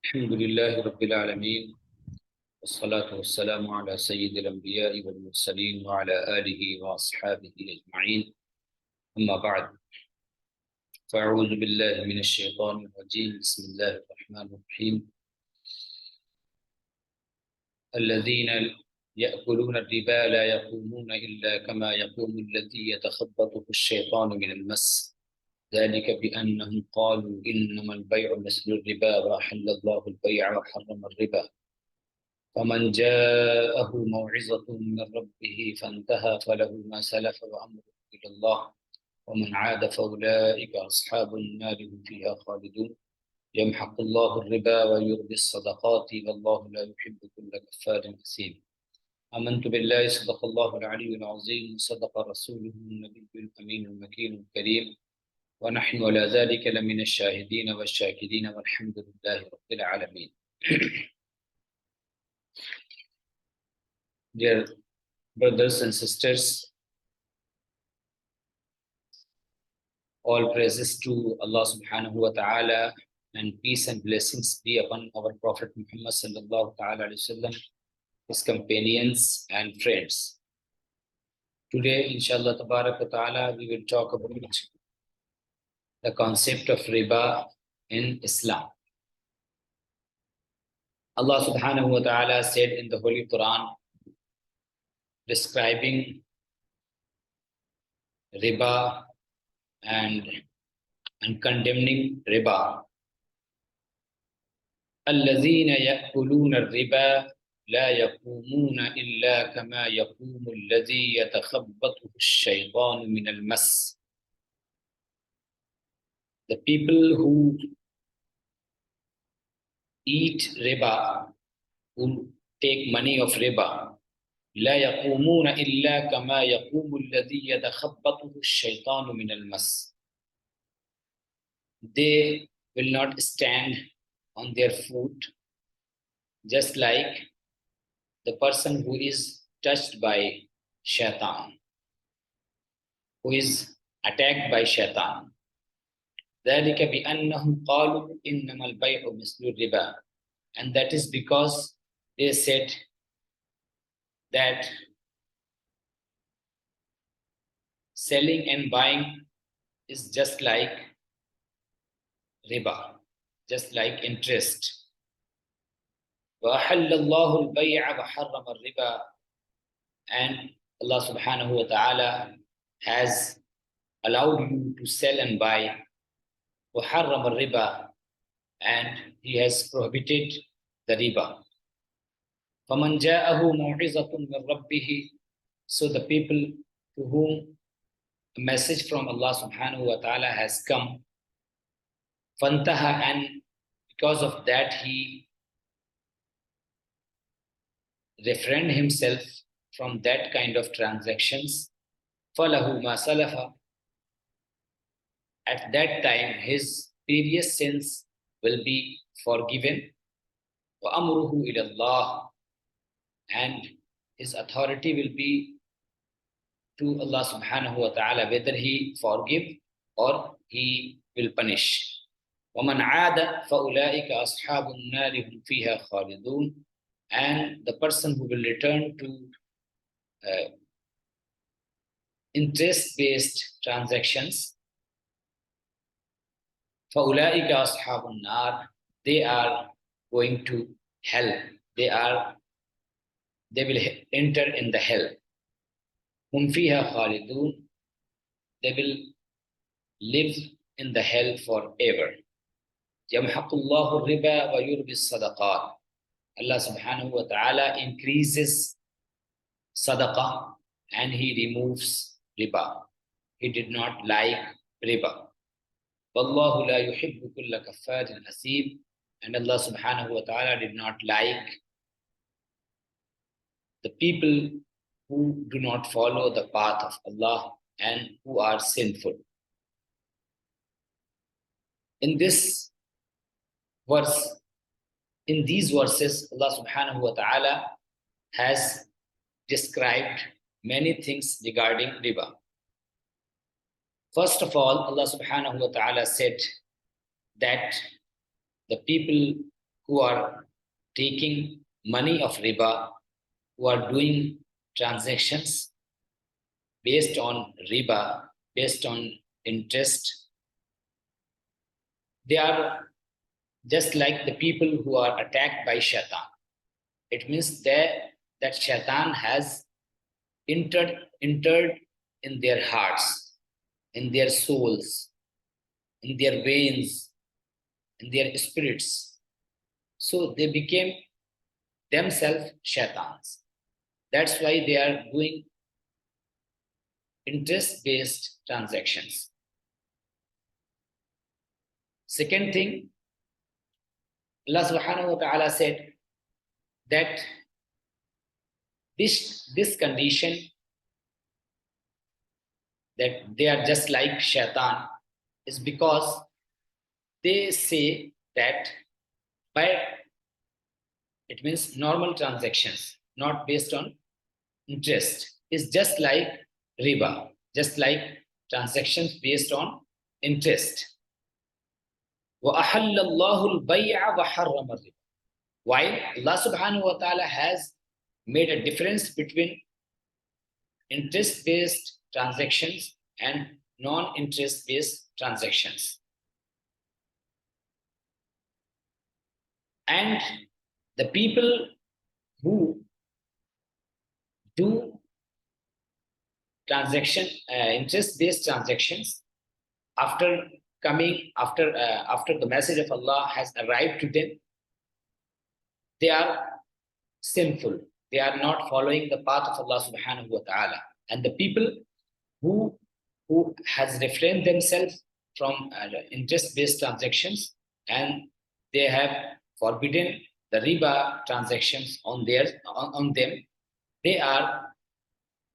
الحمد لله رب العالمين والصلاة والسلام على سيد الأنبياء والمرسلين وعلى آله وأصحابه أجمعين أما بعد فأعوذ بالله من الشيطان الرجيم بسم الله الرحمن الرحيم الذين يأكلون الربا لا يقومون إلا كما يقوم الذي يتخبطه الشيطان من المس ذلك بأنهم قالوا إنما البيع مثل الربا وأحل الله البيع وحرم الربا فمن جاءه موعظة من ربه فانتهى فله ما سلف وأمره إلى الله ومن عاد فأولئك أصحاب النار هم فيها خالدون يمحق الله الربا ويربي الصدقات والله لا يحب كل كفار أثيم آمنت بالله صدق الله العلي العظيم صدق رسوله النبي الأمين المكين الكريم ونحن على ذلك لمن الشاهدين والشاكرين والحمد لله رب العالمين. Dear brothers and sisters, all praises to Allah subhanahu wa ta'ala and peace and blessings be upon our Prophet Muhammad sallallahu ta'ala alayhi wasallam, his companions and friends. Today, inshallah tabarak wa ta'ala, we will talk about the concept of riba in Islam. Allah subhanahu wa ta'ala said in the Holy Quran, describing riba and condemning riba. الذين يأكلون الربا لا يقومون إلا كما يقوم الذي يتخبطه الشيطان من المس. The people who eat riba, who take money of riba, لا يقومون إلا كما يقوم الذي يتخبطه الشيطان من المس. They will not stand on their foot, just like the person who is touched by shaitan, who is attacked by shaitan. ذلك بأنهم قالوا إنما البيع مثل الربا. And that is because they said that selling and buying is just like riba, just like interest. وَأَحَلَّ اللَّهُ الْبَيْعَ وَحَرَّمَ الرِّبَا. And Allah subhanahu wa ta'ala has allowed you to sell and buy. وَحَرَّمَ الرِّبَا. And He has prohibited the riba. فَمَنْ جَاءَهُ مَوْعِظَةٌ مِّن رَبِّهِ. So the people to whom a message from Allah subhanahu wa ta'ala has come, فَانْتَهَا, and because of that he refrained himself from that kind of transactions, فَلَهُ مَا سَلَفَ. At that time his previous sins will be forgiven. وَأَمْرُهُ إِلَى اللَّهِ. And his authority will be to Allah subhanahu wa ta'ala, whether he forgive or he will punish. وَمَنْ عَادَ فَأُولَٰئِكَ أَصْحَابُ النَّارِ هُمْ فِيهَا خَالِدُونَ. And the person who will return to interest-based transactions, فَأُولَٰئِكَ أَصْحَابُ النَّارِ, they are going to hell. They will enter in the hell. هُمْ فِيهَا خَالِدُونَ. They will live in the hell forever. يَمْحَقُ اللَّهُ الرِّبَا وَيُرْبِي الصَّدَقَاتِ. Allah subhanahu wa ta'ala increases sadaqah and He removes riba. He did not like riba. وَاللَّهُ لَا يُحِبُّ كُلَّ كَفَّارٍ أَثِيمٍ. And Allah subhanahu wa ta'ala did not like the people who do not follow the path of Allah and who are sinful. In these verses, Allah subhanahu wa ta'ala has described many things regarding riba. First of all, Allah subhanahu wa ta'ala said that the people who are taking money of riba, who are doing transactions based on riba, based on interest, they are just like the people who are attacked by shaitan. It means that shaitan has entered in their hearts, in their souls, in their veins, in their spirits. So they became themselves shaitans. That's why they are doing interest-based transactions. Second thing, Allah subhanahu wa ta'ala said that this condition, that they are just like shaitan, is because they say that by, it means normal transactions, not based on interest, is just like riba, just like transactions based on interest. وَأَحَلَّ اللَّهُ الْبَيْعَ وَحَرَّمَ الرِّبَا. While Allah subhanahu wa ta'ala has made a difference between interest-based transactions and non-interest-based transactions. And the people who do interest-based transactions, after the message of Allah has arrived to them, they are sinful. They are not following the path of Allah subhanahu wa ta'ala. And the people who has refrained themselves from interest-based transactions, and they have forbidden the riba transactions on them, they are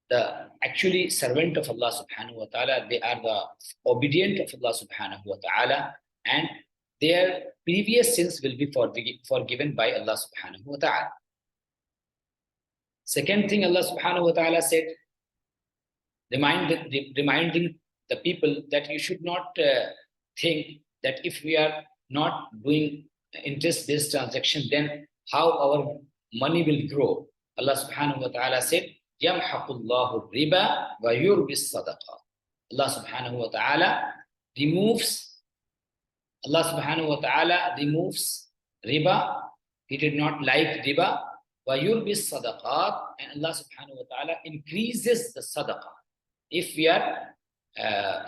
the actually servant of Allah subhanahu wa ta'ala. They are the obedient of Allah subhanahu wa ta'ala, and their previous sins will be forgiven by Allah subhanahu wa ta'ala. Second thing, Allah subhanahu wa ta'ala said, reminding the people that you should not think that if we are not doing interest-based transaction, then how our money will grow. Allah subhanahu wa ta'ala said, يَمْحَقُ اللَّهُ الرِّبَا وَيُرْبِي الصَّدَقَةِ. Allah subhanahu wa ta'ala removes riba. He did not like riba. وَيُرْبِي الصَّدَقَاتِ. And Allah subhanahu wa ta'ala increases the sadaqah. If we are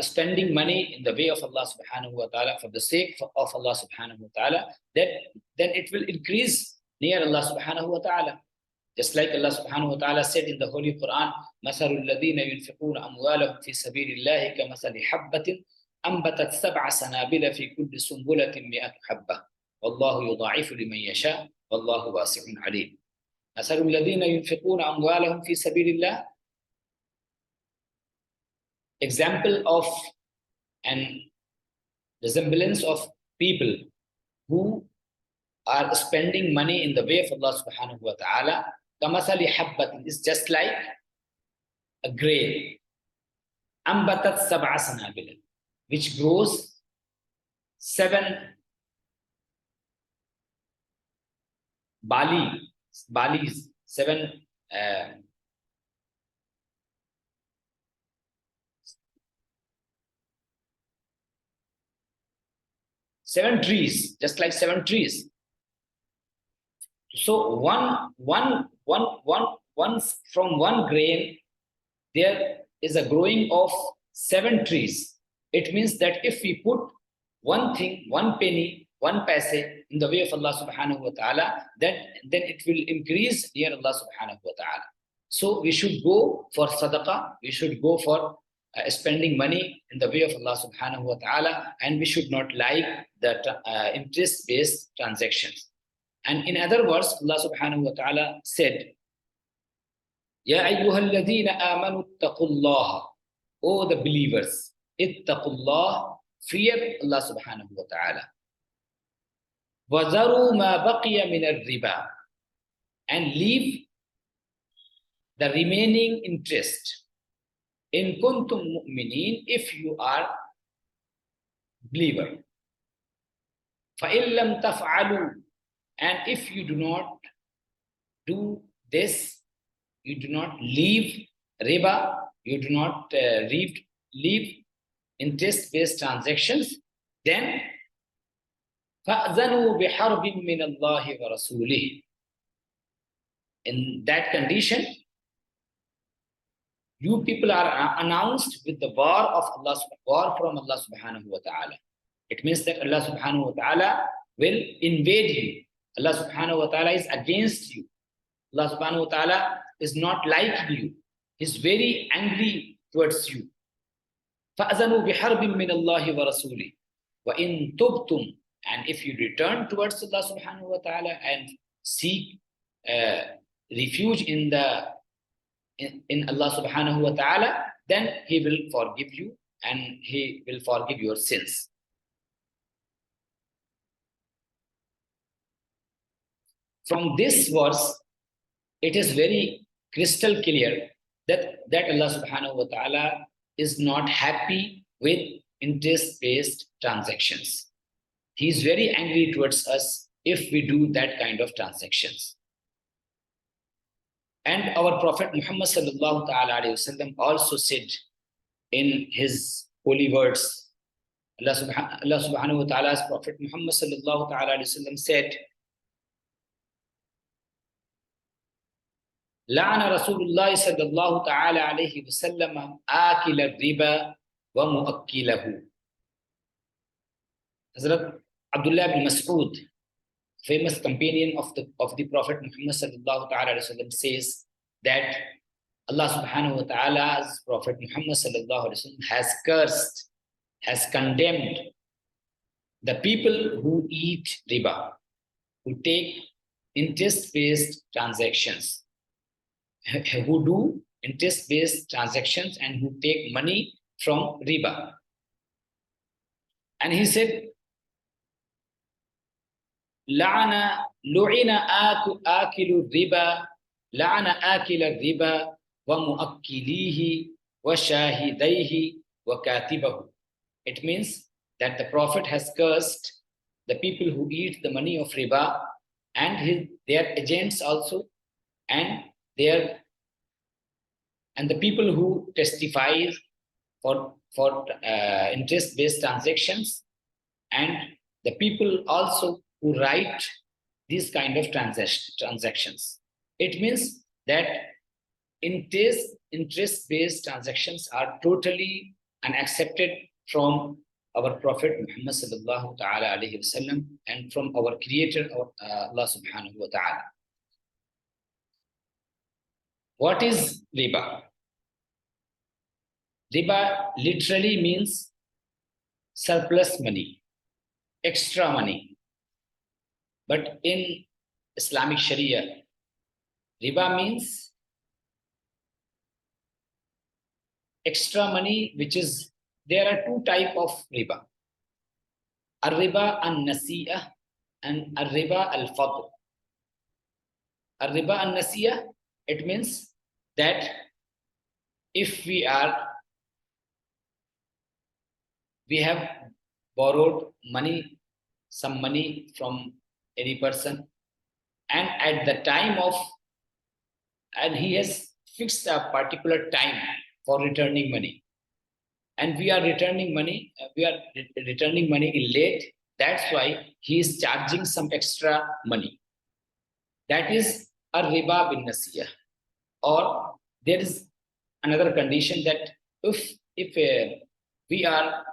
spending money in the way of Allah subhanahu wa ta'ala, for the sake of Allah subhanahu wa ta'ala, then it will increase near Allah subhanahu wa ta'ala. Just like Allah subhanahu wa ta'ala said in the Holy Quran, مَثَلُ الَّذِينَ يُنْفِقُونَ أَمْوَالَهُمْ فِي سَبِيلِ اللَّهِ كَمَثَلِ حَبَّةٍ أَنْبَتَتْ سَبْعَ سَنَابِلَ فِي كُلِّ سُنْبُلَةٍ مِئَةُ حَبَّةٍ وَاللَّهُ يُضَاعِفُ لِمَنْ يَشَاءُ وَاللَّهُ وَاسِعٌ عَلِيمٌ. مَثَلُ الَّذِينَ يُنْفِقُونَ أَمْوَالَهُمْ فِي سَبِيلِ اللَّهِ. Example of an resemblance of people who are spending money in the way of Allah subhanahu wa ta'ala. Kamathali habbatin is just like a grain. Ambatat sab'a sanabil, which grows 7 balis, 7 trees, just like 7 trees. So one from one grain, there is a growing of 7 trees. It means that if we put one thing, 1 penny, 1 paise in the way of Allah subhanahu wa ta'ala, then it will increase near Allah subhanahu wa ta'ala. So we should go for sadaqah, we should go for spending money in the way of Allah subhanahu wa ta'ala, and we should not like the interest-based transactions. And in other words, Allah subhanahu wa ta'ala said, Ya ayyuhalladhina amanu ittaqullaha, O the believers, ittaqullah, fear Allah subhanahu wa ta'ala. وَذَرُوا مَا بَقِيَ مِنَ الرِّبَا, and leave the remaining interest. In kuntum mu'minin, if you are believer. فَإِن لَمْ تَفْعَلُوا, And if you do not do this, you do not leave riba, you do not leave interest-based transactions, then فَأْذَنُوا بِحَرْبٍ مِّنَ اللَّهِ وَرَسُولِهِ. In that condition, you people are announced with the war from Allah subhanahu wa ta'ala. It means that Allah subhanahu wa ta'ala will invade you. Allah subhanahu wa ta'ala is against you. Allah subhanahu wa ta'ala is not like you. He's very angry towards you. فَأَذَنُوا بِحَرْبٍ مِّنَ اللَّهِ وَرَسُولِهِ وَإِن تُبْتُمْ. And if you return towards Allah subhanahu wa ta'ala and seek refuge in Allah subhanahu wa ta'ala, then He will forgive you and He will forgive your sins. From this verse, it is very crystal clear that Allah subhanahu wa ta'ala is not happy with interest-based transactions. He is very angry towards us if we do that kind of transactions. And our Prophet Muhammad sallallahu ta'ala alayhi wasallam also said in his holy words, Allah subhanahu wa ta'ala's Prophet Muhammad sallallahu ta'ala alayhi wasallam said, لعن رسول الله صلى الله تعالى عليه وسلم آكل الربا ومؤكله. Hazrat Abdullah bin Mas'ud, famous companion of the Prophet Muhammad sallallahu ta'ala alayhi wasallam, says that Allah subhanahu wa ta'ala's Prophet Muhammad sallallahu alayhi wasallam has cursed, has condemned the people who eat riba, who take interest-based transactions, who do interest-based transactions and who take money from riba. And he said, لعن آكل الربا لعن آكل الربا ومؤكليه وشاهديه وكاتبه. It means that the Prophet has cursed the people who eat the money of riba and their agents also, and the people who testify for interest-based transactions, and the people also who write these kind of transactions. It means that interest-based transactions are totally unaccepted from our Prophet Muhammad sallallahu ta'ala alayhi wasallam and from our Creator, Allah subhanahu wa ta'ala. What is riba? Riba literally means surplus money, extra money. But in Islamic Sharia, riba means extra money, which is, there are two types of riba. Al-riba al-nasi'ah and al-riba al-fadl. Al-riba al-nasi'ah, it means that if we have borrowed money, some money from any person, and at the time and he has fixed a particular time for returning money, and we are returning money in late, that's why he is charging some extra money. That is a riba bin nasiyah. Or there is another condition that if we are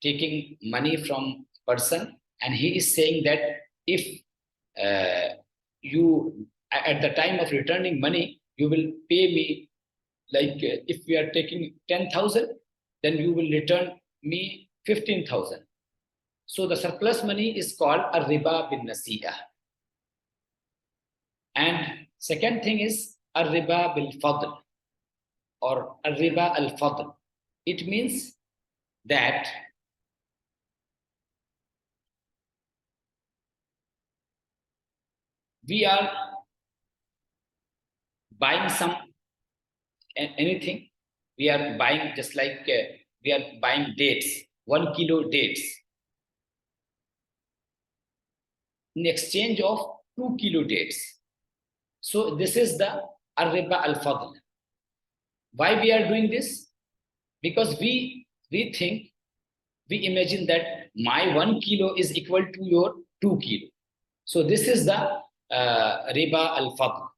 taking money from person and he is saying that if you at the time of returning money you will pay me, like if we are taking 10,000, then you will return me 15,000. So the surplus money is called a riba bin nasiyah. And second thing is a riba bil fadl or a riba al fadl. It means that we are buying anything. We are buying just like we are buying dates, 1 kilo dates. In exchange of 2 kilo dates. So this is the Riba al-Fadl. Why we are doing this? Because we think, we imagine that my 1 kilo is equal to your 2 kilo. So this is the Riba al-Fadl.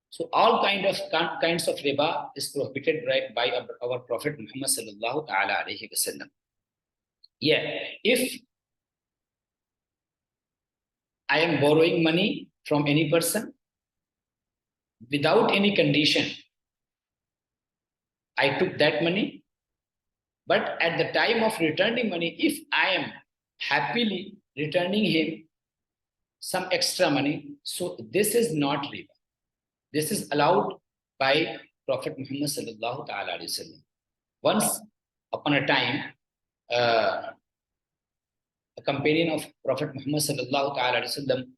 So all kinds of riba is prohibited by our Prophet Muhammad sallallahu alaihi wasallam. Yeah, if I am borrowing money from any person without any condition, I took that money, but at the time of returning money, if I am happily returning him some extra money, so this is not riba. This is allowed by Prophet Muhammad sallallahu alaihi wasallam. Once upon a time, a companion of Prophet Muhammad sallallahu alaihi wasallam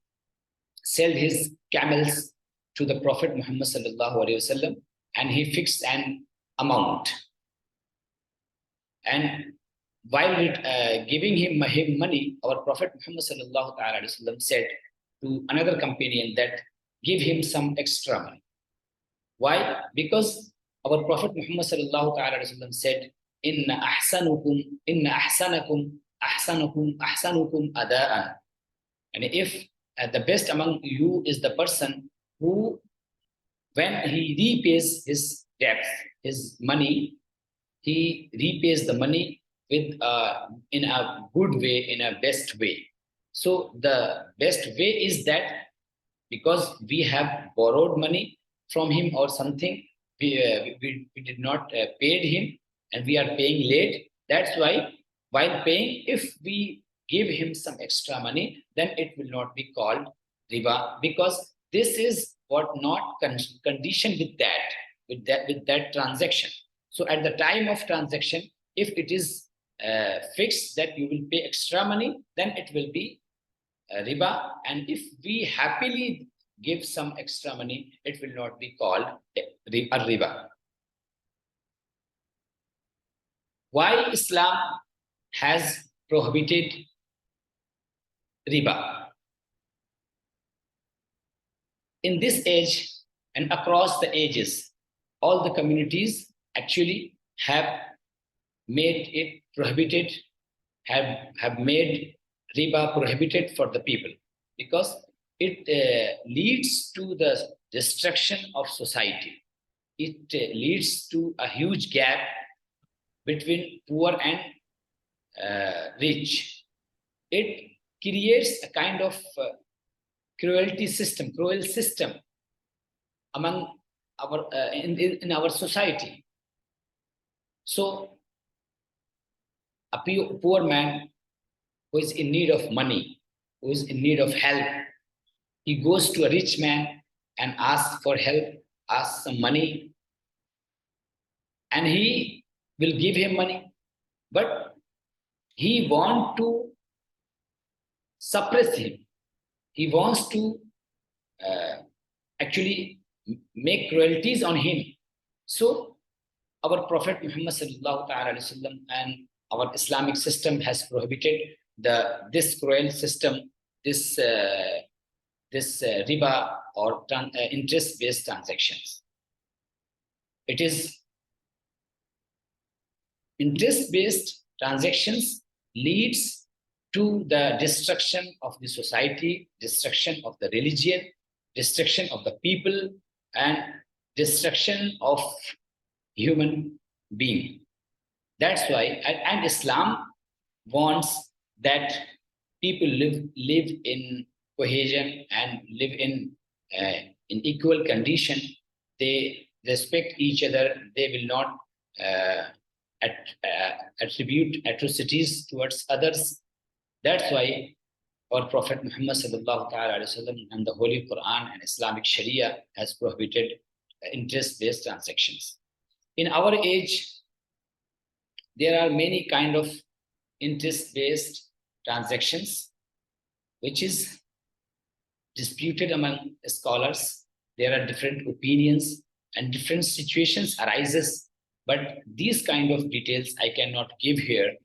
sold his camels to the Prophet Muhammad sallallahu alaihi wasallam, and he fixed an amount. And while giving him money, our Prophet Muhammad sallallahu alaihi wasallam said to another companion that give him some extra money. Why? Because our Prophet Muhammad sallallahu alaihi wasallam said, "Inna ahsanakum adaan." And if the best among you is the person who, when he repays his debt, his money, he repays the money with in a good way, in a best way. So the best way is that because we have borrowed money from him or something, we did not paid him and we are paying late. That's why while paying, if we give him some extra money, then it will not be called riba, because this is what not conditioned with that transaction. So at the time of transaction, if it is fixed that you will pay extra money, then it will be riba. And if we happily give some extra money, it will not be called a riba. Why Islam has prohibited riba? In this age and across the ages, all the communities actually have made it prohibited, have made riba prohibited for the people, because it leads to the destruction of society. It leads to a huge gap between poor and rich. It creates a kind of cruel system among our in our society. So a poor man who is in need of money, who is in need of help, he goes to a rich man and asks for help, asks some money, and he will give him money, but he wants to suppress him. He wants to actually make cruelties on him. So our Prophet Muhammad sallallahu alaihi wasallam and our Islamic system has prohibited this cruel system, this riba or interest-based transactions. It is interest-based transactions leads to the destruction of the society, destruction of the religion, destruction of the people, and destruction of human being. That's why, and Islam wants that people live in cohesion and live in equal condition. They respect each other. They will not attribute atrocities towards others. That's why our Prophet Muhammad sallallahu alaihi wasallam and the Holy Quran and Islamic Sharia has prohibited interest-based transactions. In our age, there are many kind of interest-based transactions, which is disputed among scholars. There are different opinions and different situations arises, but these kind of details I cannot give here,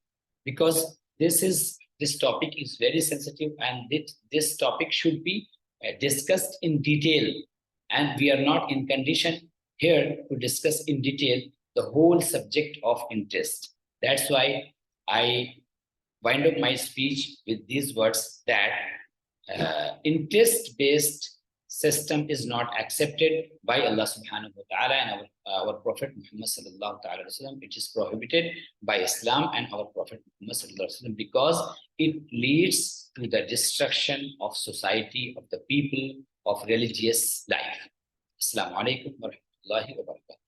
because this is this topic is very sensitive, and this topic should be discussed in detail. And we are not in condition here to discuss in detail the whole subject of interest. That's why I wind up my speech with these words that interest-based system is not accepted by Allah subhanahu wa ta'ala and our Prophet Muhammad sallallahu ta'ala wasallam. It is prohibited by Islam and our Prophet Muhammad sallallahu alaihi wasallam because it leads to the destruction of society, of the people, of religious life. Assalamu alaikum wa rahmatullahi wa barakatuh.